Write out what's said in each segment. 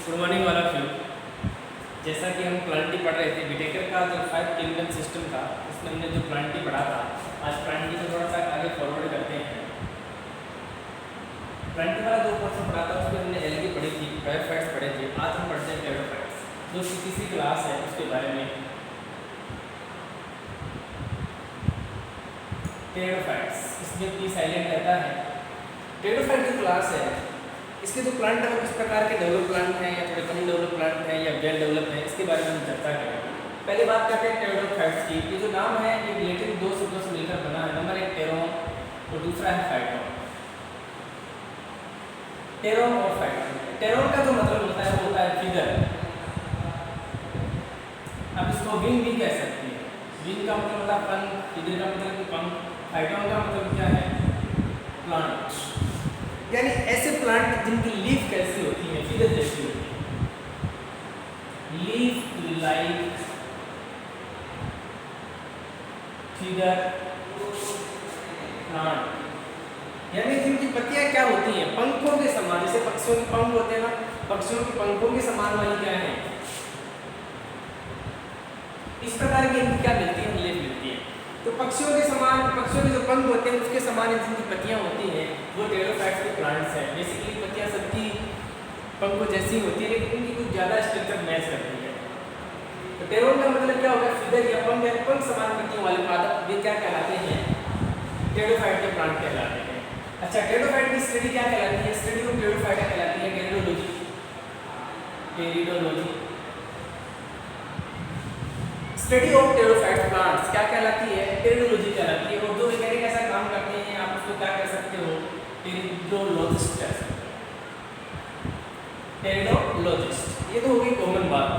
Good morning वाला few. जैसा कि हम प्लांटी पढ़ रहे थे, विटेकर का जो 5 किंगडम सिस्टम था उसमें हमने जो प्लांटी पढ़ा था, आज प्लांटी को थोड़ा सा आगे फॉरवर्ड करते हैं। प्लांटी वाला जो पोर्शन पढ़ा था उसमें हमने एल्गी पढ़ी थी, ब्रायोफाइट्स पढ़े थे। आज हम पढ़ते हैं टेरोफाइट्स, जो तीसरी क्लास है उसके बारे में। टेरोफाइट्स इसमें पी साइलेंट रहता है। टेरोफाइट जो क्लास है इसके जो प्लांट है वो किस प्रकार के डेवलप प्लांट हैं या थोड़े कम डेवलप प्लांट हैं या वेल डेवलप हैं, इसके बारे में हम चर्चा करेंगे। पहले बात करते हैं टेरोफाइट्स की। ये जो नाम है ये रिलेटिव दो शब्दों से मिलकर बना है। नंबर एक टेरोन और दूसरा है फाइटोन। टेरोन और फाइटोन। टेरोन का जो मतलब होता है वो होता है फिगर। अब इसको विंग भी कह सकते हैं। विंग का मतलब होता है पंख, फिगर का मतलब पंख, फाइटोन का मतलब क्या है? प्लांट। यानी ऐसे प्लांट जिनकी लीफ कैसी होती है? फिगर जैसी होती है। लीफ लाइक फिगर प्लांट, यानी जिनकी पत्तियां क्या होती हैं? पंखों के समान। जैसे पक्षियों के पंख होते हैं ना, पक्षियों के पंखों के समान वाली क्या है? इस प्रकार की इनकी क्या मिलती है? लीफ मिलती है। तो पक्षियों के समान, पक्षियों के जो पंख होते हैं उसके समान जिनकी पत्तियां होती हैं वो टेरोफाइट्स के प्लांट्स हैं। बेसिकली पत्तियां सबकी पंखों जैसी होती है लेकिन इनकी कुछ ज़्यादा स्ट्रक्चर मैच करती है। तो टेरोन का मतलब क्या होगा? फिगर या पंख समान पत्तियों वाले पादप, वे क्या कहलाते हैं? टेरोफाइट के प्लांट कहलाते हैं। अच्छा, टेरोफाइट की स्टडी क्या कहलाती है? स्टडी ऑफ टेरोफाइट कहलाती है pteridology. Pteridology study of pteridophyte plants क्या कहलाती है? टेरिडोलॉजी कहलाती है। और जो वैज्ञानिक ऐसा काम करते हैं आप उसको क्या कह सकते हो? टेरिडोलॉजिस्ट कह सकते हो। टेरिडोलॉजिस्ट, ये तो होगी कॉमन बात।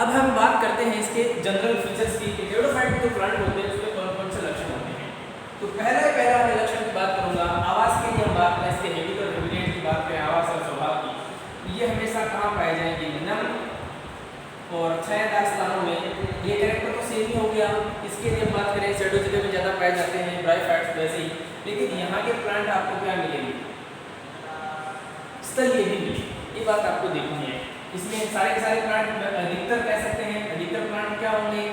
अब हम बात करते हैं इसके जनरल फीचर्स की। टेरिडोफाइट के जो प्लांट होते हैं उसमें कौन कौन से लक्षण होते हैं? तो पहला मैं लक्षण की बात करूंगा। आवास के लिए हम बात करें, इसके हैबिट और हैबिटेट की बात करें, आवास और स्वभाव की। ये हमेशा कहाँ पाए जाएंगे? नम और छायादार स्थानों में। ये कैरेक्टर तो सेम ही हो गया। इसके लिए बात करें शैडो जगह में ज़्यादा पाए जाते हैं, ब्रायोफाइट्स वैसे ही। लेकिन यहाँ के प्लांट आपको क्या मिलेंगे? स्थलीय भी मिलेंगे। ये बात आपको देखनी है। इसमें सारे के सारे प्लांट अधिकतर कह सकते हैं, अधिकतर प्लांट क्या होंगे?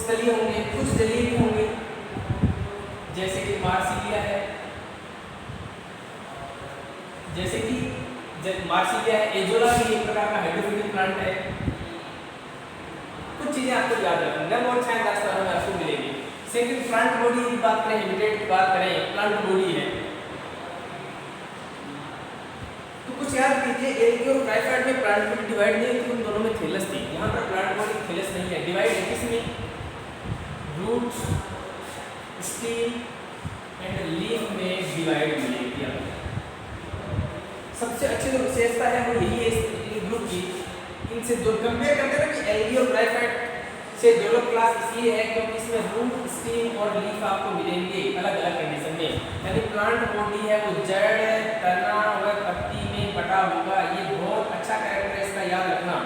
स्थलीय होंगे। कुछ जलीय भी होंगे जैसे कि मार्सिलिया है, जैसे कि मार्सिलिया है। एजोला भी एक प्रकार का हाइड्रोफिलिक प्लांट है। कुछ चीजें आपको याद रखनी। नम और छायादार स्थानों में आपको मिलेगी। सेकंड, प्लांट बॉडी की बात करें, हैबिटेट की बात करें, प्लांट बॉडी है तो कुछ याद कीजिए। एल्गी और ब्रायोफाइट में प्लांट बॉडी डिवाइड नहीं होती, उन दोनों में थैलस थी। यहाँ पर प्लांट बॉडी थैलस नहीं है, डिवाइड है किसमें? रूट, स्टेम एंड लीफ में डिवाइड मिलेगी आपको। सबसे अच्छी जो विशेषता है वो यही है इस ग्रुप की। इनसे जो कंपेयर करते हैं ना कि एल्गी और ब्रायोफाइट से डेवलप क्लास इसलिए है क्योंकि इसमें रूट, स्टेम और लीफ आपको मिलेंगे अलग अलग कंडीशन में। यानी प्लांट बॉडी है वो जड़, तना और पत्ती में बटा होगा। ये बहुत अच्छा कैरेक्टर है, इसका याद रखना।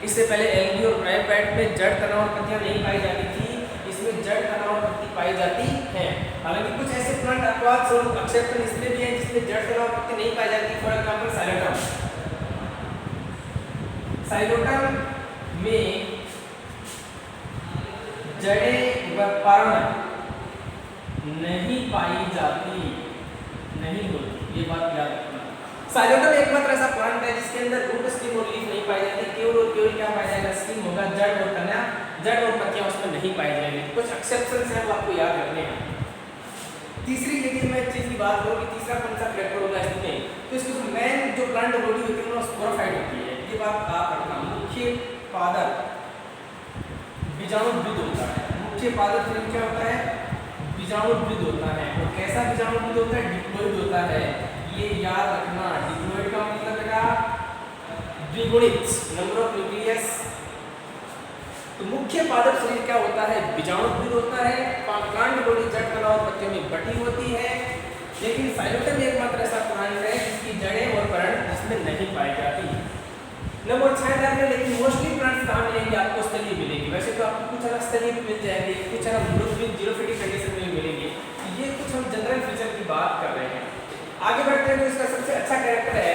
इससे पहले एल्गी और ब्रायोफाइट में जड़, तना और पत्तियां नहीं पाई जाती थी, इसमें जड़, तना और पत्ती पाई जाती है। हालांकि कुछ ऐसे प्लांट अपवाद स्वरूप एक्सेप्शन इसलिए भी है जिसमें जड़, तना और पत्ती नहीं पाई जाती। For example Psilotum. साइलोटम में जड़ें व पर्ण नहीं पाई जाती, नहीं होती। ये बात याद रखना। साइलोटम एकमात्र ऐसा प्लांट है जिसके अंदर रूट, स्टेम और लीफ नहीं पाई जाती। केवल और केवल क्या पाया जाएगा? स्टेम होगा, जड़ और तना, जड़ और पत्तियां उसमें नहीं पाई जाएंगी। कुछ एक्सेप्शंस हैं वो आपको याद रखने हैं। तीसरी, यदि मैं चीज की बात करूं कि तीसरा कौन सा कैरेक्टर होगा इसमें, तो इसमें जो मेन जो प्लांट बॉडी होती है वो स्पोरोफाइट होती है। ये बात आप रखना। मुख्य पादप बीजाणुवृत्त होता है। मुख्य पादप शरीर क्या होता है? बीजाणुवृत्त होता है। और कैसा बीजाणुवृत्त होता है? डिप्लॉइड होता है। ये याद रखना। डिप्लॉइड का मतलब बेटा द्विगुणित, नंबर ऑफ न्यूक्लियस। तो मुख्य पादप शरीर क्या होता है? बीजाणुवृत्त होता है। प्लांट बॉडी जड़, तना और पत्तियों में बटी होती है। लेकिन साइलोटम एकमात्र ऐसा प्लांट है जिसकी जड़ें और पर्ण जिसमें नहीं पाई जाती। नंबर 6 में लेकिन मोस्टली प्लांट्स कहाँ मिलेंगे? आपको स्थलीय मिलेंगे। वैसे तो आपको कुछ अलग स्थलीय भी मिल जाएंगे, कुछ अलग मृदुविन जीरोफिटिक कंडीशन में भी मिलेंगे। ये कुछ हम जनरल फीचर की बात कर रहे हैं। आगे बढ़ते हैं तो इसका सबसे अच्छा कैरेक्टर है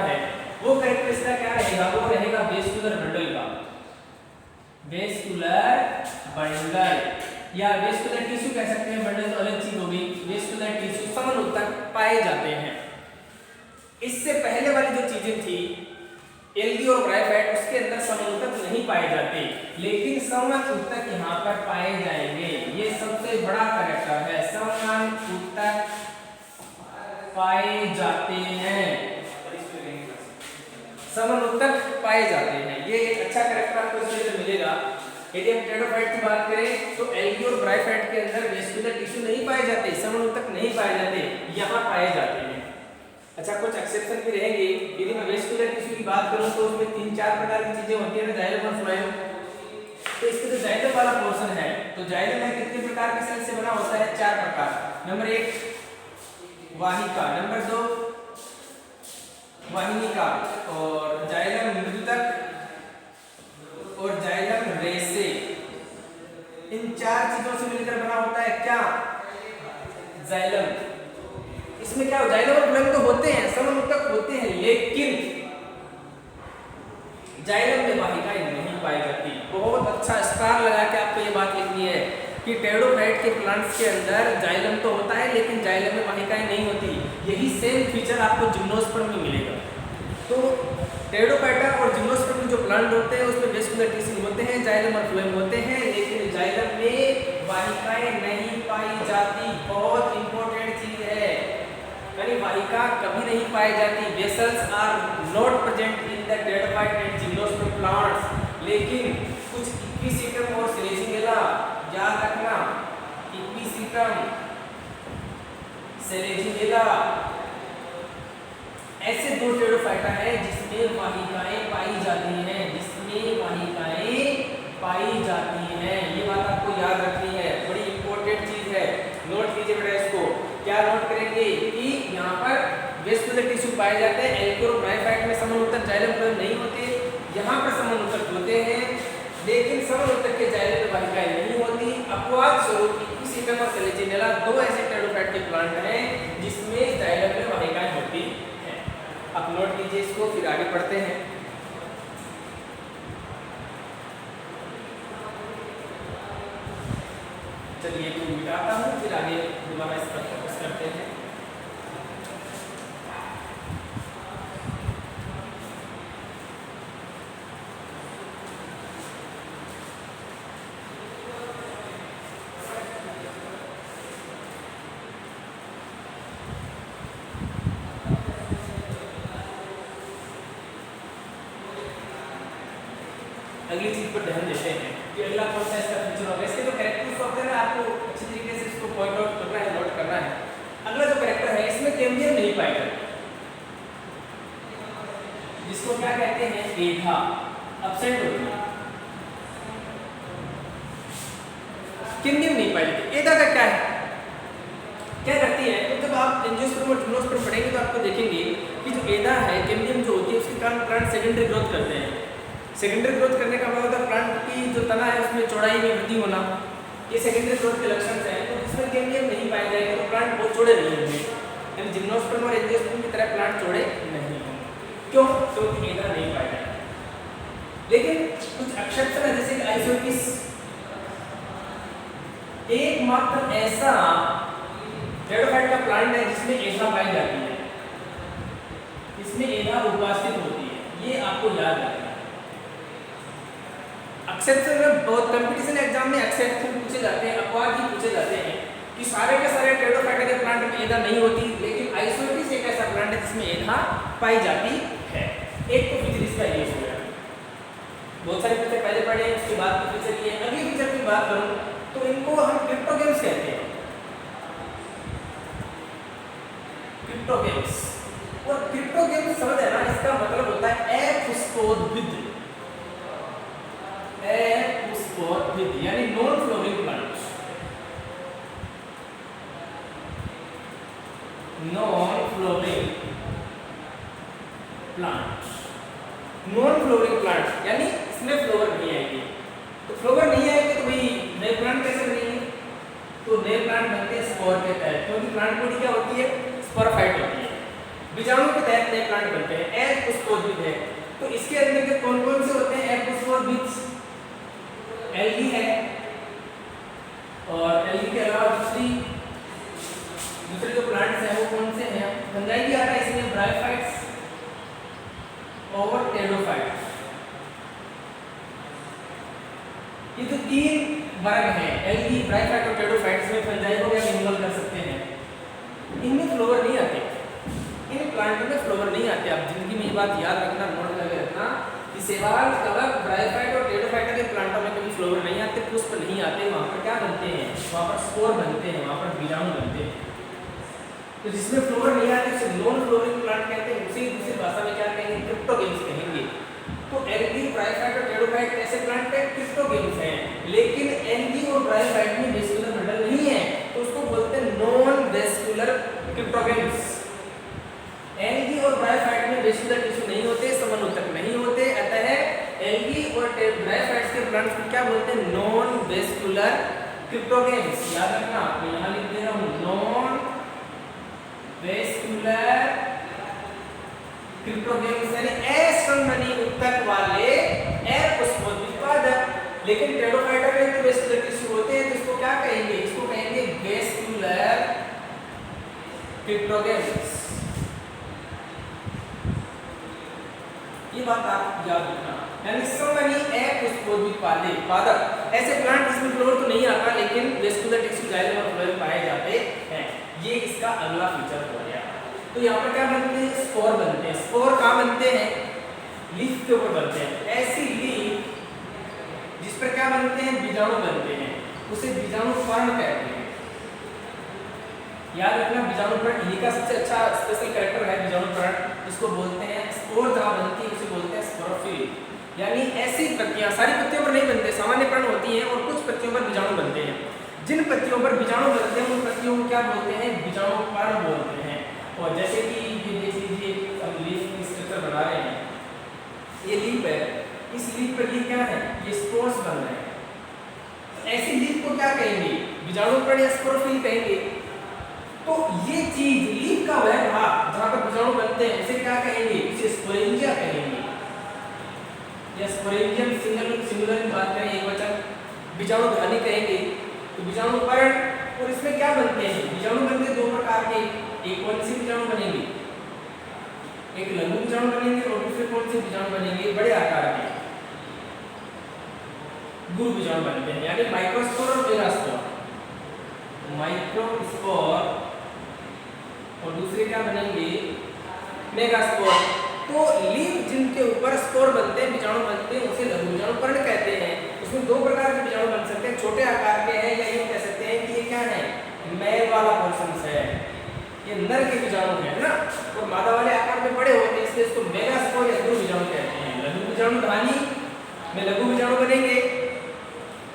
होता है वो कैरेक्टरिस्टिक क्या रहेगा, वो रहेगा वेस्कुलर बंडल का, वेस्कुलर बंडल या वेस्कुलर टिश्यू कह सकते हैं, बंडल तो अलग चीज होगी। वेस्कुलर टिश्यू समानुत्तक पाए जाते हैं। इससे पहले वाली जो चीजें थी एल्गी और ग्राइफाइट, उसके अंदर समानुत्तक नहीं पाए जाते, लेकिन समानुत्तक यहाँ पर पाए जाएंगे। ये सबसे बड़ा कैरेक्टर है, समानुत्तक पाए जाते हैं, समानुत्तक पाए जाते हैं। ये एक अच्छा कैरेक्टर आपको इसमें से मिलेगा। यदि हम टेरोफाइट की बात करें तो एल्गी और ब्रायोफाइट के अंदर वेस्कुलर टिश्यू नहीं पाए जाते, समानुत्तक नहीं पाए जाते, यहाँ पाए जाते हैं। अच्छा, कुछ एक्सेप्शन भी रहेंगे। यदि मैं वेस्कुलर टिश्यू की बात करूं तो उसमें 3-4 प्रकार की चीजें होती है ना, जाइलम और फ्लोएम। तो इसके जो जाइलम वाला पोर्शन है, तो जाइलम में कितने प्रकार के सेल से बना होता है? 4 प्रकार। नंबर 1 वाहिका, नंबर 2 वाहिनिका, और जाइलम मृदुतक और जाइलम रेसे। इन 4 चीजों से मिलकर बना होता है क्या? जाइलम। इसमें क्या जाइलम और फ्लोएम तो होते हैं, समानुत्तक होते हैं, लेकिन जाइलम में वाहिकाएं नहीं पाई जाती। बहुत अच्छा स्टार लगा के आपको ये बात लिखनी है कि टेरोफाइट के प्लांट्स के अंदर जाइलम तो होता है, लेकिन जाइलम में वाहिकाएं नहीं होती। यही सेम फीचर आपको जिम्नोस्पर्म में मिलेगा। तो टेरोफाइटा और जिम्नोस्पर्म में जो प्लांट होते हैं उसमें वेस्कुलर टिश्यू होते हैं, जाइलम और फ्लोएम होते हैं, लेकिन जाइलम में वाहिकाएं नहीं पाई जाती। बहुत इंपॉर्टेंट चीज है, यानी वाहिका कभी नहीं पाई जाती। Vessels are not present in the pteridophyte and gymnosperm plants, लेकिन कुछ इक्विसिटम और सेलेजिनेला, याद रखना, इक्विसिटम, सेलेजिनेला ऐसे 2 टेरोफाइटा है जिसमें वाहिकाएं पाई जाती हैं, जिसमें वाहिकाएं पाई जाती हैं। ये बात आपको याद रखनी है, बड़ी इंपॉर्टेंट चीज है। नोट कीजिए बेटा इसको। क्या नोट करेंगे कि यहाँ पर वेस्कुलर टिश्यू पाए जाते हैं, एल्गी और ब्रायोफाइट में समानुत्तक जाइलम फ्लोएम नहीं होते, यहाँ पर समानुत्तक होते हैं, लेकिन समानुत्तक के जाइलम में वाहिकाएं नहीं होती। अपवाद स्वरूप इक्विसिटम और सेलेजिनेला 2 ऐसे टेरोफाइट के प्लांट हैं जिसमें जाइलम में वाहिकाएं होती हैं। आप नोट कीजिए इसको, फिर आगे पढ़ते हैं। चलिए तो मिटाता हूँ, फिर आगे दोबारा इस पर फोकस करते हैं। अगली चीज पर ध्यान देते हैं कि अगला कौन सा इसका फीचर होगा। इसके जो कैरेक्टर्स होते हैं ना, आपको अच्छी तरीके से इसको पॉइंट आउट करना है, नोट करना है। अगला जो कैरेक्टर है इसमें कैम्बियम नहीं पाएगा, जिसको क्या कहते हैं? एधा एब्सेंट होती है, कैम्बियम नहीं पाएगी। एधा का क्या है, क्या करती है? तो जब आप एंजियोस्पर्म और जिम्नोस्पर्म पढ़ेंगे तो आपको देखेंगे कि जो एधा है, कैम्बियम जो होती है, उसके कारण प्लांट सेकेंडरी ग्रोथ करते हैं। सेकेंडरी ग्रोथ करने का मतलब होता है प्लांट की जो तना है उसमें चौड़ाई में वृद्धि होना। ये सेकेंडरी ग्रोथ के लक्षण हैं। तो जिसमें कैम्बियम नहीं पाए जाएंगे तो प्लांट बहुत चौड़े नहीं होंगे, यानी जिम्नोस्पर्म और एंजियोस्पर्म की तरह प्लांट चौड़े नहीं होंगे। क्यों? क्योंकि एधा नहीं पाए जाएंगे। लेकिन कुछ एक्सेप्शन है, जैसे कि आइसोटिस, एकमात्र ऐसा टेरोफाइट का प्लांट है जिसमें एधा पाई जाती है, इसमें एधा उपस्थित होती है। ये आपको याद रखना। एक्सेप्शन में बहुत कंपटीशन एग्जाम में एक्सेप्शन पूछे जाते हैं, अपवाद ही पूछे जाते हैं कि सारे के सारे टेरोफाइटा के प्लांट में एधा नहीं होती, लेकिन आइसोटिस एक ऐसा प्लांट है जिसमें एधा पाई जाती है। एक तो फीचर इसका ये हो गया। बहुत सारे फीचर पहले पढ़े, उसके बाद की फीचर ये। अगली फीचर की बात करूं तो इनको हम क्रिप्टोगेम्स कहते हैं, क्रिप्टोगेम्स। और क्रिप्टोगेम्स समझ है ना, इसका मतलब होता है अपुष्पोद्भिद, अपुष्पोद्भिद यानी non flowering plant, non flowering plant, non flowering plant यानी इसमें फ्लोवर नहीं आएगी। तो फ्लोवर नहीं आएगी तो भाई नए प्लांट कैसे बनेंगे? तो नए प्लांट बनते हैं स्पोर के तहत, क्योंकि प्लांट बॉडी क्या होती है? स्पोरोफाइट होती है। बीजाणु के तहत नए प्लांट बनते हैं, एज पुष्पोद्भिद है। तो इसके अंदर के कौन कौन से होते हैं एज पुष्पोद्भिद? एल्गी है, और एल्गी के अलावा दूसरे जो प्लांट्स हैं वो कौन से हैं? फंजाई भी आता है इसमें, ब्रायोफाइट्स और टेरोफाइट्स। ये जो तीन वर्ग हैं, एल्गी, ब्रायोफाइट और टेरोफाइट्स में फंजाई को क्या इन्वॉल्व कर सकते हैं। इनमें फ्लोवर नहीं आते, इन प्लांटों में फ्लोवर नहीं आते। आप जिंदगी में ये बात याद रखना, नोट करके रखना कि शैवाल, कवक, ब्रायोफाइट और टेरोफाइट के प्लांटों में कभी फ्लोवर नहीं आते, पुष्प नहीं आते। वहाँ पर क्या बनते हैं? वहाँ पर स्पोर बनते हैं, वहाँ पर बीजाणु बनते हैं। तो जिसमें फ्लोवर नहीं आते उसे नॉन फ्लोरिंग प्लांट कहते हैं। उसे दूसरी भाषा में क्या कहेंगे? क्रिप्टोगेम्स कहेंगे। तो एल्गी, ब्रायोफाइट और टेरोफाइट ऐसे प्लांट है क्रिप्टोगेम्स हैं, लेकिन एल्गी और ब्रायोफाइट में वेस्कुलर मेडल नहीं है, तो उसको बोलते हैं नॉन वेस्कुलर क्रिप्टोगेम्स। एल्गी और ब्रायोफाइट में वेस्कुलर टिश्यू नहीं होते, समानुत्तक नहीं होते, अतः एल्गी और ब्रायोफाइट्स के प्लांट्स को क्या बोलते हैं? Non vascular cryptogams. याद रखना, मैं यहाँ लिख दे रहा हूँ, नॉन वेस्कुलर क्रिप्टोगेम्स यानी असंवहनी उत्तक वाले अपुष्पोद्भिद पादप। लेकिन टेरोफाइटा में तो वेस्कुलर टिश्यू होते हैं, तो इसको क्या कहेंगे? इसको कहेंगे वेस्कुलर क्रिप्टोगेम्स। ये बात आप याद रखना, यानी संवहनी अपुष्पोद्भिद पादप ऐसे प्लांट जिसमें फ्लोर तो नहीं आता लेकिन वेस्कुलर टिश्यू जाइलम और फ्लोएम पाए जाते हैं। ये इसका अगला फीचर हो गया। तो यहाँ पर क्या बनते हैं? स्पोर बनते हैं। स्पोर कहाँ बनते हैं? लीफ के ऊपर बनते हैं। ऐसी लीफ जिस पर क्या बनते हैं? बीजाणु बनते हैं, उसे बीजाणु पर्ण कहते हैं। याद रखना, बीजाणु पर्ण इन्हीं का सबसे अच्छा स्पेशल कैरेक्टर है बीजाणु पर्ण, जिसको बोलते हैं स्पोर जहाँ बनती है उसे बोलते हैं स्पोरोफिल। यानी ऐसी पत्तियां, सारी पत्तियों पर नहीं बनते, सामान्य पर्ण होती हैं और कुछ पत्तियों पर बीजाणु बनते हैं। जिन पत्तियों पर बीजाणु बनते हैं उन पत्तियों को क्या बोलते हैं? बीजाणु पर्ण बोलते हैं। और जैसे कि ये देख लीजिए, हम लीफ की स्ट्रक्चर बना रहे हैं, ये लीफ है, इस लीफ पर ये क्या है? ये स्पोर्स बन रहे हैं। ऐसी लीफ को क्या कहेंगे? बीजाणु पर्ण या स्पोरोफिल कहेंगे। तो ये चीज लीफ का वह भाग जहाँ पर बीजाणु बनते हैं उसे क्या कहेंगे? उसे स्पोरेंजिया कहेंगे, या स्पोरेंजियम सिंगुलर की बात करें एकवचन, बीजाणु धानी कहेंगे। तो बीजाणु पर्ण, और इसमें क्या बनते हैं? बीजाणु बनते हैं दो प्रकार के। एक कौन सी बीजाणु बनेंगे? एक लघु बीजाणु बनेंगे और दूसरे कौन से बीजाणु बनेंगे? बड़े आकार के गुरु बीजाणु बनते हैं, यानी माइक्रोस्पोर और मेगास्पोर। माइक्रोस्पोर और दूसरे क्या बनेंगे? मेगास्पोर। तो लीफ जिनके ऊपर स्पोर बनते हैं, बीजाणु बनते हैं, उसे लघु बीजाणु पर्ण कहते हैं। उसमें दो प्रकार के बीजाणु बन सकते हैं, छोटे आकार के हैं, या ये कह सकते हैं कि ये क्या है? मेल वाला पोर्शन है, ये नर के बीजाणु है ना, और मादा वाले आकार में बड़े होते हैं, इसलिए इसको मेगास्पोर या गुरु बीजाणु कहते हैं। लघु बीजाणु धानी में लघु बीजाणु बनेंगे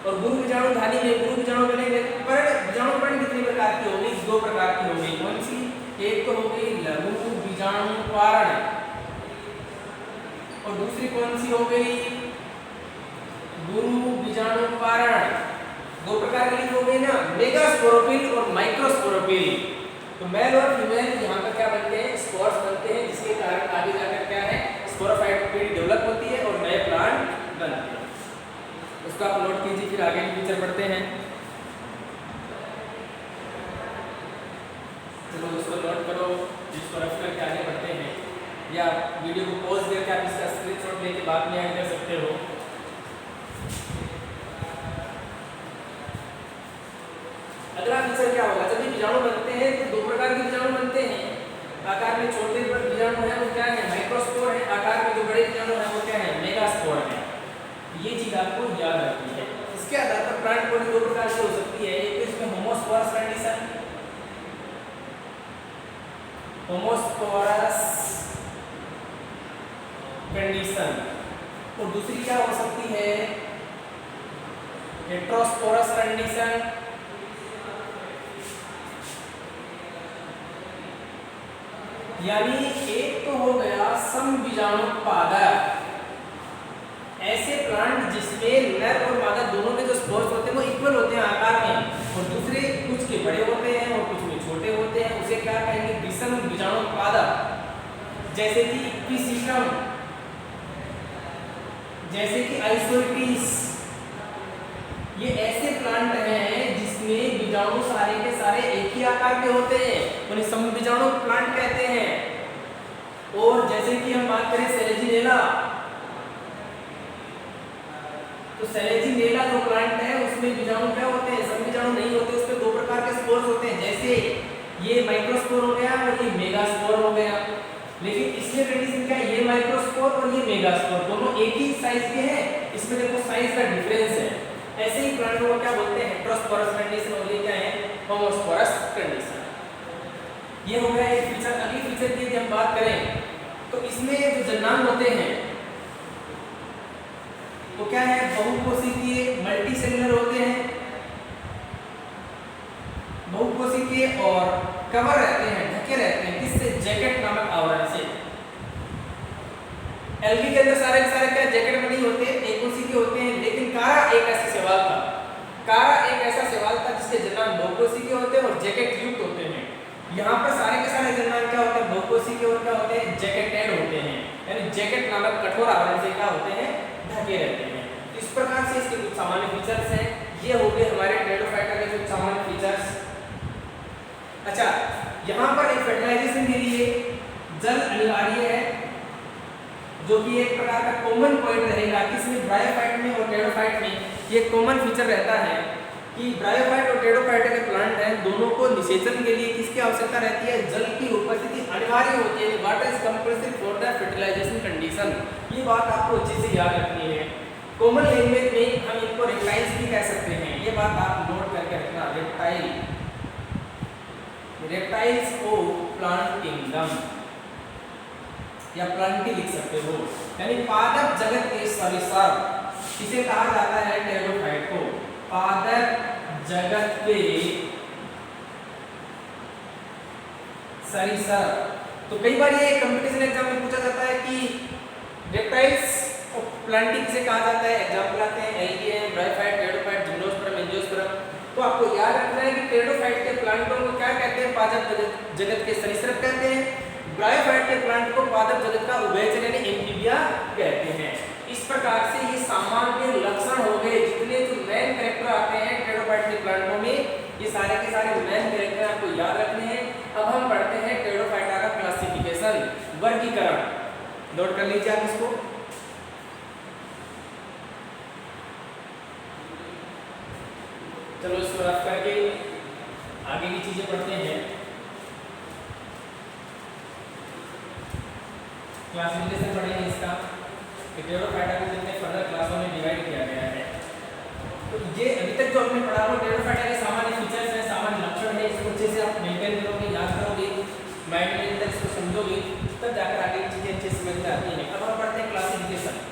और गुरु बीजाणु धानी में गुरु बीजाणु बनेंगे। पर्ण, बीजाणु पर्ण कितने प्रकार की होगी? दो प्रकार की होगी। कौन सी? एक तो होगी लघु बीजाणु पर्ण और दूसरी कौन सी हो गई? गुरु बीजाणु पर्ण। दो प्रकार की हो गई ना, मेगास्पोरोफिल और माइक्रोस्पोरोफिल। तो मेल और फीमेल यहाँ पर क्या बनते हैं? स्पोर्स बनते हैं, जिसके कारण आगे जाकर क्या है? स्पोरोफाइट पीढ़ी डेवलप होती है और नए प्लांट बनते हैं। उसको आप नोट कीजिए, फिर आगे की पिक्चर पढ़ते हैं। चलो उसको नोट करो, जिसको रफ करके आगे बढ़ते हैं, या वीडियो को पॉज करके आप इसका स्क्रीनशॉट लेके बाद में ऐड कर सकते हो। अगला फीचर क्या होगा? जब ये बीजाणु बनते हैं तो दो प्रकार के बीजाणु बनते हैं। आकार में छोटे बीजाणु है वो क्या है? माइक्रोस्पोर है। आकार में जो बड़े बीजाणु है वो क्या है? मेगास्पोर है। ये चीज आपको याद रखनी है। इसके आधार पर प्लांट बॉडी दो प्रकार से हो सकती है। एक तो इसमें होमोस्पोरस कंडीशन, होमोस्पोरस कंडीशन, और दूसरी क्या हो सकती है? Heterosporous condition. यानी एक तो हो गया समबीजाणु पादप, ऐसे प्लांट जिसमें नर और मादा दोनों के जो स्पोर्स होते हैं वो इक्वल होते हैं आकार में, और दूसरे कुछ के बड़े होते हैं और कुछ में छोटे होते हैं, उसे क्या कहेंगे? विषम बीजाणु पादप। जैसे कि इक्विसिटम, जैसे कि आइसोइटिस, ये ऐसे प्लांट हैं जिसमें बीजाणु सारे के सारे एक ही आकार के होते हैं, उन्हें समबीजाणु प्लांट कहते हैं। और जैसे कि हम बात करें सेलेजिनेला, तो सेलेजिनेला जो प्लांट है उसमें बीजाणु क्या होते हैं, समबीजाणु नहीं होते, उसमें दो प्रकार के स्पोर्स होते हैं, जैसे ये माइक्रोस्पोर हो गया और ये मेगास्पोर हो गया। लेकिन इसमें कंडीशन क्या है, ये माइक्रोस्पोर और ये मेगास्पोर दोनों एक ही साइज के हैं, इसमें देखो साइज का डिफरेंस है। ऐसे ही प्लांटों को क्या बोलते हैं, हेटेरोस्पोरस कंडीशन, और ये क्या है, होमोस्पोरस कंडीशन। ये हो गया एक फीचर। अगली फीचर की यदि हम बात करें तो इसमें जो जन्नांग होते हैं तो क्या है, बहुकोशिकीय मल्टीसेलुलर होते हैं, बहुकोशिकीय और कवर रहते हैं, ढके रहते हैं, किससे, जैकेट नामक आवरण से। एल्गी के अंदर सारे के सारे क्या जैकेट में नहीं होते, एक कोशिकीय होते हैं। लेकिन कारा एक ऐसा शैवाल था, कारा एक ऐसा शैवाल था जिसके जन्नांग बहुकोशिकीय होते हैं और जैकेट युक्त होते हैं। यहाँ पर सारे के सारे जन्नांग क्या होते हैं, बहुकोशिकीय और क्या होते हैं, जैकेटेड होते हैं, यानी जैकेट नामक कठोर आवरण से क्या होते हैं, ढके रहते हैं। इस प्रकार से इसके कुछ सामान्य फीचर्स हैं। ये हो गए हमारे टेरिडोफाइटा के कुछ सामान्य फीचर्स। अच्छा, यहाँ पर एक फर्टिलाइजेशन के लिए जल अनिवार्य है, जो कि एक प्रकार का कॉमन पॉइंट रहेगा। किसमें, ब्रायोफाइट में और टेरिडोफाइट में ये कॉमन फीचर रहता है कि ब्रायोफाइट और टेरिडोफाइटा के प्लांट हैं, दोनों को निषेचन के लिए किसकी आवश्यकता रहती है, जल की उपस्थिति अनिवार्य होती है। Water is compulsory for the fertilization condition. ये बात आपको अच्छे से याद रखनी है। कॉमन लैंग्वेज में हम इनको रेप्टाइल्स भी कह सकते हैं, ये बात आप नोट करके रखना। रेप्टाइल, रेप्टाइल्स को प्लांट किंगडम या प्लांटी लिख सकते हो, यानी पादप जगत के सरीसृप, इसे कहा जाता है टेरिडोफाइट को, पादप जगत के सरीसृप। तो कई बार ये कंपटीशन एग्जाम में पूछा जाता है कि रेप्टाइल्स और प्लांटी किसे कहा जाता है। एग्जांपल आते हैं algae, bryophyte, pteridophyte, gymnosperm, angiosperm. तो आपको याद रखना है कि टेरिडोफाइट के प्लांटों को क्या कहते हैं, पादप जगत के सरीसृप कहते हैं। ब्रायोफाइट के प्लांट को पादप जगत का उभयचर यानी एम्फीबिया कहते हैं। इस प्रकार से ये सामान्य लक्षण हो गए, जितने जो मेन कैरेक्टर आते हैं टेरिडोफाइट के प्लांटों में, ये सारे के सारे मेन कैरेक्टर आपको याद रखने हैं। अब हम पढ़ते हैं टेरिडोफाइटा का क्लासिफिकेशन, वर्गीकरण। नोट कर लीजिए आप इसको। चलो इसको रफ करके आगे की चीजें पढ़ते हैं। क्लासिफिकेशन पढ़ेंगे इसका, टेरिडोफाइटा को कितने फर्दर क्लासों में डिवाइड किया गया है। तो ये अभी तक जो हमने पढ़ा वो टेरिडोफाइटा के सामान्य फीचर्स हैं, सामान्य लक्षण है। इसको अच्छे से आप मेंटेन करोगे, याद करोगे, माइंड में अंदर इसको समझोगे, तब जाकर आगे की चीजें अच्छे से समझ में आती हैं। अब हम पढ़ते हैं क्लासिफिकेशन।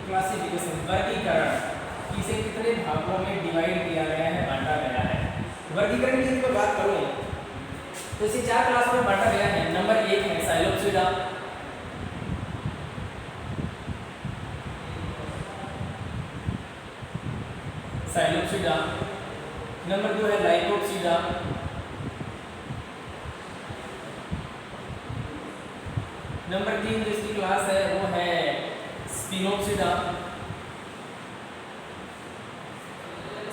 क्लासिफिकेशन, वर्गीकरण, इसे कितने भागों में डिवाइड किया गया है, बांटा गया है। वर्गीकरण की मैं बात करूं तो इसे 4 क्लासों में बांटा गया है। नंबर 1 है साइलोप्सिडा, साइलोप्सिडा। नंबर 2 है लाइकोप्सिडा, नंबर 3 जो इसकी क्लास है वो है स्पिनोप्सिडा,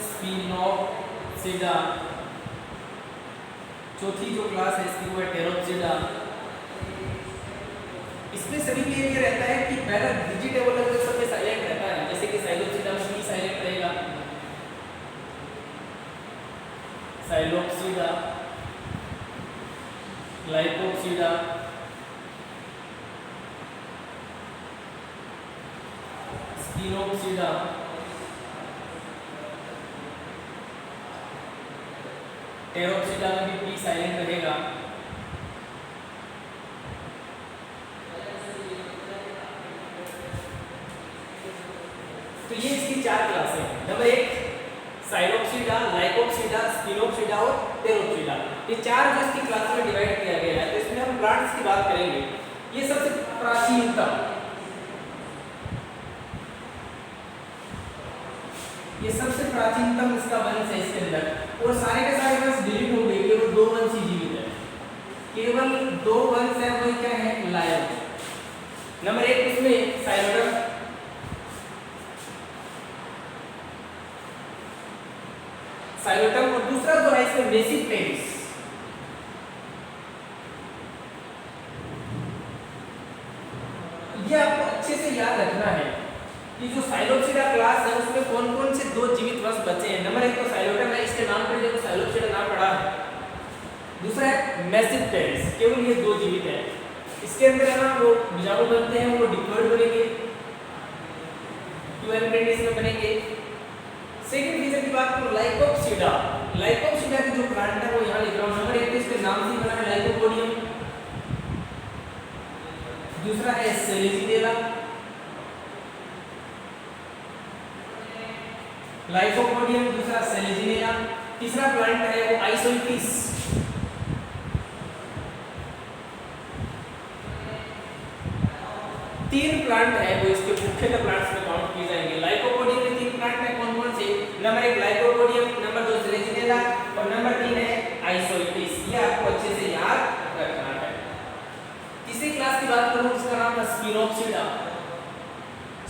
स्पिनोप्सिडा। चौथी जो क्लास है इसकी वो है टेरोप्सिडा। इसमें सभी के लिए रहता है कि पहला वेजिटेबल अगर सब में साइलेंट रहता है, जैसे कि साइलोप्सिडा में भी साइलेंट रहेगा, साइलोप्सिडा, लाइकोप्सिडा, स्पिनोप्सिडा, टेरोप्सिडा में भी पी साइलेंट रहेगा। तो ये इसकी 4 क्लासें हैं। नंबर 1 साइलोप्सिडा, लाइकोप्सिडा, स्पिनोप्सिडा और टेरोप्सिडा। ये 4 जो इसकी क्लास में डिवाइड किया गया है। तो इसमें हम प्लांट्स की बात करेंगे। ये सबसे प्राचीनतम, ये सबसे प्राचीनतम इसका वंश है इसके अंदर, और सारे के सारे वंश डिलीट हो गए केवल 2 वंश है, वही क्या है, लायन। नंबर 1 इसमें साइलोटम, साइलोटम, और दूसरा जो है इसमें मेसिप्टेरिस। ये आपको अच्छे से याद रखना है कि जो साइलोप्सिडा क्लास है उसमें कौन कौन से 2 जीवित वंश बचे हैं। नंबर 1 तो साइलोटम है, इसके नाम पर देखो साइलोप्सिडा नाम पड़ा है। दूसरा है मेसिप्टेरिस, केवल ये 2 जीवित है। इसके अंदर है ना वो बीजाणु बनते हैं, वो डिप्लॉइड बनेंगे, 2 एम्ब्रियोनिस में बनेंगे। सेकंड फीचर की बात करो लाइकोप्सिडा, लाइकोप्सिडा की जो प्लांट है वो यहाँ लिख रहा हूँ। नंबर 1 तो इसके नाम से ही बना है लाइकोपोडियम, दूसरा है सेलेजिनेला, लाइकोपोडियम, दूसरा सेलेजिनेला, तीसरा प्लांट है वो आइसोइटिस। तीन प्लांट है वो इसके मुख्यतः प्लांट्स में काउंट किए जाएंगे। लाइकोपोडियम में 3 प्लांट है, कौन कौन से, नंबर 1 लाइकोपोडियम, नंबर 2 सेलेजिनेला और नंबर 3 है आइसोइटिस। ये आपको अच्छे से याद रखना है। तीसरी क्लास की बात करूं, इसका नाम है स्पिनोप्सिडा।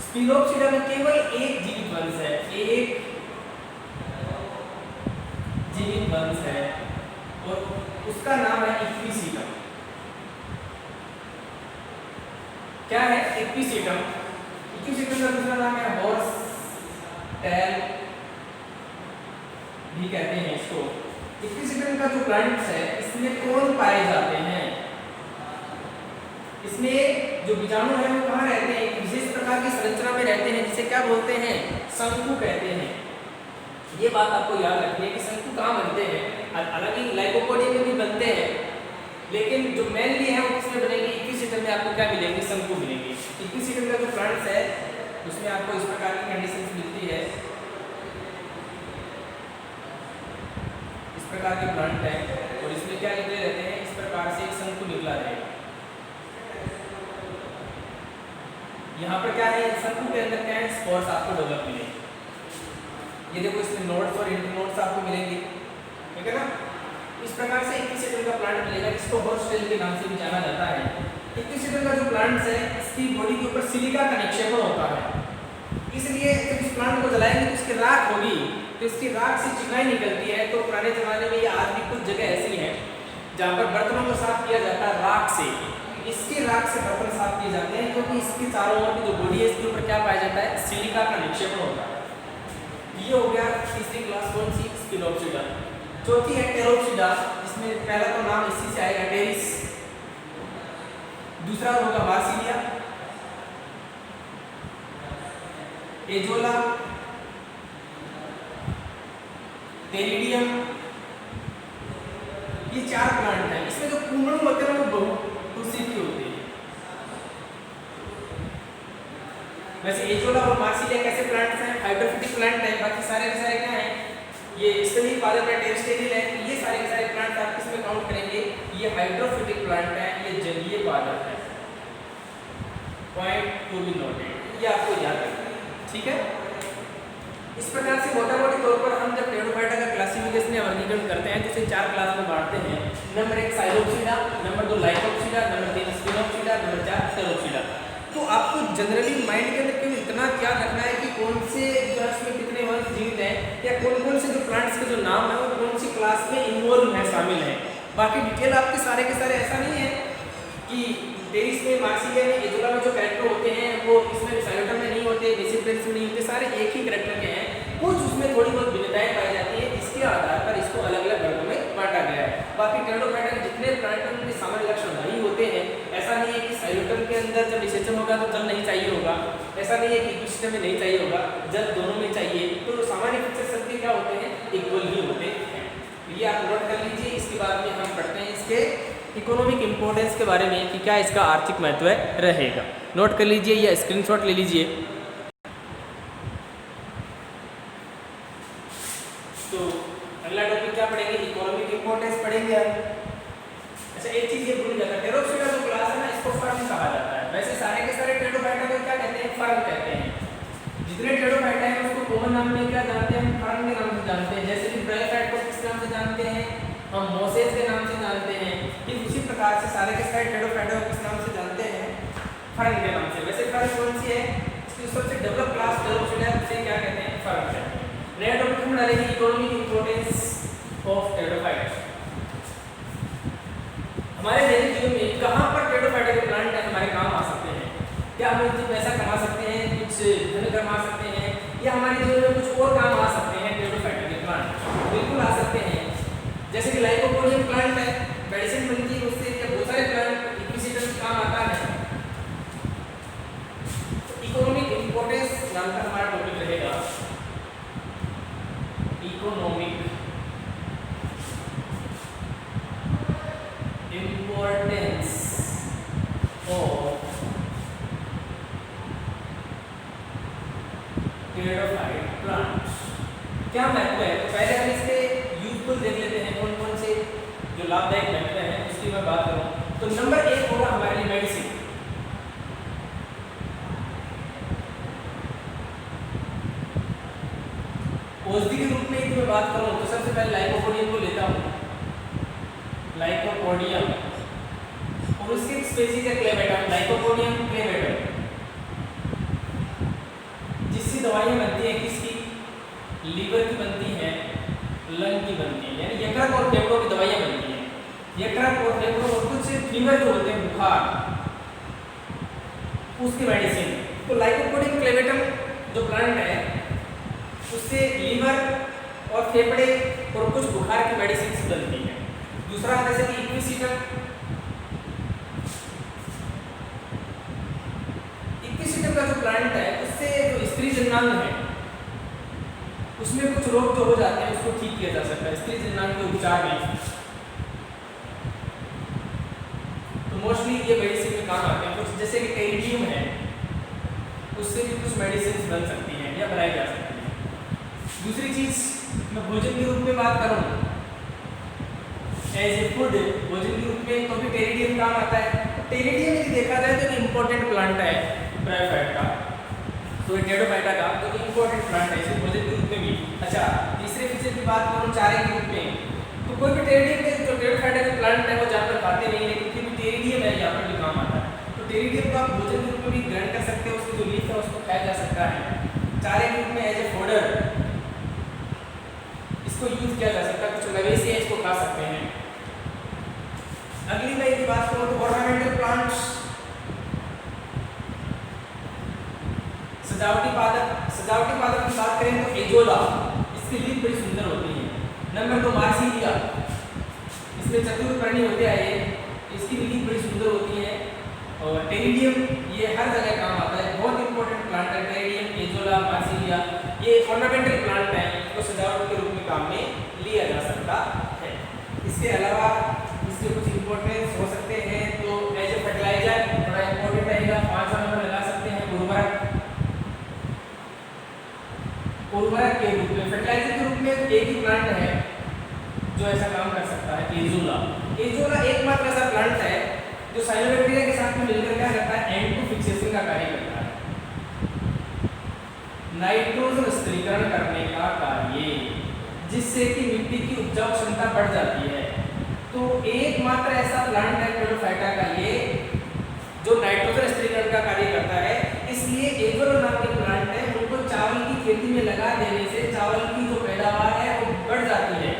स्पिनोप्सिडा में केवल एक जीवित वंश है, एक जीवित वंश है और उसका नाम है इक्विसीटम। क्या है, इक्विसीटम। इक्विसीटम का दूसरा नाम है हॉर्स टेल भी कहते हैं इसको। इक्विसीटम का जो प्लांट्स है इसमें कौन पाए जाते हैं, इसमें जो बीजाणु है वो कहाँ रहते हैं, एक विशेष प्रकार की संरचना में रहते हैं जिसे क्या बोलते हैं, शंकु कहते हैं। ये बात आपको याद रखनी है कि शंकु कहाँ बनते हैं। हालांकि लाइकोपोडियम में भी बनते हैं, लेकिन जो मेनली है वो किसमें बनेंगे, इक्विसीटम में आपको क्या मिलेंगे, शंकु मिलेंगे। इक्विसीटम का जो प्लांट्स है उसमें आपको इस प्रकार की कंडीशंस मिलती है, इस प्रकार के प्लांट है और इसमें क्या निकले रहते हैं, इस प्रकार से एक शंकु निकला रहेगा। यहाँ पर क्या है, शंकु के अंदर क्या है, स्पोर्स आपको डेवलप मिलेंगे। ये देखो इसमें नोड्स और इंटरनोड्स आपको मिलेंगे, ठीक है ना। इस प्रकार से इक्विसीटम का प्लांट मिलेगा, जिसको हॉर्स टेल के नाम से भी जाना जाता है। इक्विसीटम का जो प्लांट्स है इसकी बॉडी के ऊपर सिलिका का निक्षेपण होता है, इसलिए जब इस प्लांट को जलाएंगे तो इसकी राख होगी, तो इसकी राख से चिकनाई निकलती है। तो पुराने जमाने में ये आज भी कुछ जगह ऐसी है जहाँ पर बर्तनों को साफ किया जाता है राख से। इसकी राख से बर्तन साफ किए जाते हैं क्योंकि इसकी चारों ओर की जो बॉडी है इसके ऊपर क्या पाया जाता है, सिलिका का निक्षेपण होता है। ये हो गया तीसरी क्लास, कौन सी, स्पिनोप्सिडा। चौथी है टेरोप्सिडा, जिसमें पहला तो नाम इसी से आएगा टेरिस, दूसरा होगा मार्सिलिया, एजोला, टेरिडियम। ये 4 प्लांट हैं। इसमें जो कुमड़ू होते हैं वो बहु की होती है। वैसे एजोला और मार्सिलिया कैसे प्लांट्स हैं, हाइड्रोफिटिक प्लांट है। बाकी सारे के सारे क्या हैं, ये स्तरीय पादप है, टेरेस्टेरियल है। ये सारे के सारे प्लांट आप किसमें काउंट करेंगे, ये हाइड्रोफिटिक प्लांट है, ये जलीय पादप है। पॉइंट टू बी नोटेड, ये आपको याद रखना है, ठीक है। इस प्रकार से मोटा मोटी तौर पर हम जब टेरोफाइटा का क्लासिफिकेशन या वर्गीकरण करते हैं तो इसे 4 क्लास में बांटते हैं। Number 1 psilopsida, number 2 lycopsida, number 3 sphenopsida, number 4 pteropsida. तो आपको जनरली माइंड के अंदर केवल इतना याद रखना है कि कौन से क्लास में कितने वंश जीवित हैं या कौन कौन से जो प्लांट्स के जो नाम है वो कौन सी क्लास में इन्वॉल्व है, शामिल है। बाकी डिटेल आपके सारे के सारे ऐसा नहीं है कि टेरिस में, मार्सिलिया में, एजोला में जो कैरेक्टर होते हैं वो इसमें साइलोटम में नहीं होते, मेसिप्टेरिस में नहीं होते, सारे एक ही कैरेक्टर के हैं। कुछ उसमें थोड़ी बहुत भिन्नताएं पाई जाती है, इसके आधार पर इसको अलग अलग वर्गों में बांटा गया है। बाकी टेरोफाइटा के जितने प्लांट हैं उनके सामान्य लक्षण वही होते हैं। ऐसा नहीं है कि साइलोटम के अंदर जब निषेचन होगा तो जल नहीं चाहिए होगा, ऐसा नहीं है कि इक्विसिस्टम में नहीं चाहिए होगा, जल दोनों में चाहिए। तो सामान्य फीचर सबके क्या होते हैं, इक्वल ही होते हैं। ये आप नोट कर लीजिए। इसके बाद में हम पढ़ते हैं इसके इकोनॉमिक इंपॉर्टेंस के बारे में कि क्या इसका आर्थिक महत्व रहेगा। नोट कर लीजिए या स्क्रीनशॉट ले लीजिए। तो अगला टॉपिक क्या पढ़ेंगे, इकोनॉमिक इंपॉर्टेंस पढ़ेंगे। अच्छा, एक चीज ये भूल जाता है, टेरोप्सिडा जो क्लास है ना इसको फर्न कहा जाता है। वैसे सारे के सारे टेरोफाइटा को क्या कहते हैं, फर्न कहते हैं। जितने टेरोफाइटा हैं उसको कॉमन नाम में क्या जानते हैं, फर्न के नाम से जानते हैं। जैसे कि ब्रायोफाइट को किस नाम से जानते हैं, हम मोसेस के नाम से जानते हैं, ठीक उसी प्रकार से सारे के सारे टेरोफाइटा को किस नाम से जानते हैं, फर्न के नाम से। वैसे फर्न कौन सी है, इसकी सबसे डेवलप क्लास टेरोफाइटा उसे क्या कहते हैं, फर्न है। नया टॉपिक हम डालेंगे इकोनॉमिक इंपॉर्टेंस ऑफ टेरोफाइट। हमारे दैनिक जीवन में कहाँ पर टेरोफाइटा के प्लांट हमारे काम आ सकते हैं, क्या हम कुछ पैसा कमा सकते हैं, कुछ धन कमा सकते हैं, या हमारे जीवन में कुछ और काम आ सकते हैं टेरोफाइटा के प्लांट, बिल्कुल आ सकते हैं। जैसे कि लाइकोपोडियम प्लांट है, मेडिसिन बनती है उससे, या बहुत सारे प्लांट इक्विसिटर का काम आता है। इकोनॉमिक इंपॉर्टेंस नाम का हमारा टॉपिक रहेगा, इकोनॉमिक इंपॉर्टेंस ऑफ टेरोफाइट प्लांट। क्या महत्व है, तो पहले हम इसके यूजफुल देख लेते हैं, कौन कौन से जो लाभदायक महत्व हैं उसकी मैं बात करूं तो नंबर 1 होगा हमारे लिए मेडिसिन। औषधि के रूप में मैं बात करूं तो सबसे पहले लाइकोपोडियम को लेता हूं, लाइकोपोडियम, और उसकी स्पीशीज है क्लेमेटम, लाइकोपोडियम क्लेमेटम, जिससे दवाइयां बनती हैं, किसकी, लीवर की बनती है, लंग की बनती है, यानी यकृत और फेफड़ों की दवाइयां बनती हैं। यकृत और फेफड़ों और कुछ फीवर जो होते हैं, बुखार, उसकी मेडिसिन। तो लाइकोपोडियम क्लेमेटम जो प्लांट है उससे लीवर और फेफड़े और कुछ बुखार की मेडिसिन बनती है। दूसरा जैसे कि इक्विसिटम, इक्विसिटम का जो प्लांट है उससे जो स्त्री जन्नांग है उसमें कुछ रोग जो हो जाते हैं उसको ठीक किया जा सकता है, स्त्री जन्नांग के उपचार में। तो मोस्टली ये मेडिसिन में काम आते हैं। कुछ जैसे कि टेरिडियम है, उससे भी कुछ मेडिसिन बन सकती हैं या बनाई जा सकती है। दूसरी चीज मैं भोजन के रूप में बात करूं, एज ए फूड भोजन के रूप में तो भी टेरिडियम काम आता है। टेरिडियम यदि देखा जाए तो इम्पोर्टेंट प्लांट है ब्रायोफाइट का, तो टेरोफाइटा का तो इम्पोर्टेंट प्लांट है, इसे भोजन के रूप में भी। अच्छा, तीसरे फीचर की बात करूं चारे के रूप में, तो कोई भी टेरिडियम के जो टेरोफाइटा के प्लांट है वो जानवर खाते नहीं, लेकिन फिर भी टेरिडियम है यहाँ पर भी काम आता है। तो टेरिडियम को आप भोजन के रूप में भी ग्रहण कर सकते हो, उसकी जो लीफ है उसको खाया जा सकता है। चारे के रूप में एज ए फोडर इसको यूज किया जा सकता है, कुछ मवेशी है इसको खा सकते हैं। अगली मैं यदि बात करूं तो ऑर्नामेंटल प्लांट्स, सजावटी पादप की बात करें तो एजोला, इसकी लीफ बड़ी सुंदर होती है। नंबर 2 मार्सिलिया, इसमें चतुर्पर्णी होते हैं, इसकी लीफ बड़ी सुंदर होती है। और टेरिडियम ये हर जगह काम आता है, बहुत इंपॉर्टेंट प्लांट है टेरिडियम, एजोला, मार्सिलिया, ये ऑर्नामेंटल प्लांट है, इसको सजावट के रूप में काम में लिया जा सकता है। इसके अलावा इसके कुछ इंपॉर्टेंस हो सकते हैं, तो एज ए फर्टिलाइजर बड़ा इंपॉर्टेंट रहेगा। 5वां नंबर लगा सकते हैं उर्वरक के रूप में, फर्टिलाइजर के रूप में एक ही प्लांट है जो ऐसा काम कर सकता है, एजोला। एजोला एकमात्र ऐसा प्लांट है जो साइनोबैक्टीरिया के साथ में मिलकर क्या करता है, एंड टू फिक्सेशन का कार्य करता है, नाइट्रोजन स्थिरीकरण करने का कार्य, जिससे कि मिट्टी की उपजाऊ क्षमता बढ़ जाती है। तो एकमात्र ऐसा प्लांट है टेरोफाइटा का ये जो नाइट्रोजन स्थिरीकरण का कार्य करता है। इसलिए एजोला नाम के प्लांट है, उनको चावल की खेती में लगा देने से चावल की जो पैदावार है वो बढ़ जाती है।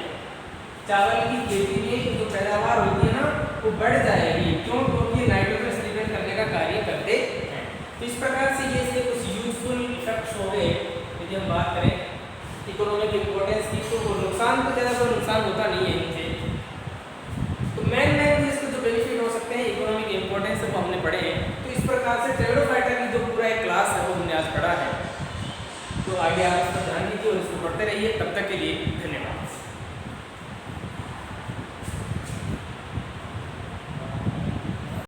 चावल की खेती में जो पैदावार होती है ना वो बढ़ जाएगी, क्यों, क्योंकि नाइट्रोजन स्थिरीकरण करने का कार्य करते हैं। तो इस प्रकार से ये इसके कुछ यूजफुल इफेक्ट्स हो गए। यदि हम बात करें इकोनॉमिक इंपॉर्टेंस की, तो नुकसान तो ज़्यादा कोई नुकसान होता नहीं है इनसे। तो मेन इसके जो बेनिफिट हो सकते हैं इकोनॉमिक इंपॉर्टेंस को हमने पढ़े हैं। तो इस प्रकार से टेरोफाइटा की जो पूरा एक क्लास है वो हमने आज पढ़ा है। तो आगे आप इसका ध्यान दीजिए और इसको पढ़ते रहिए। तब तक के लिए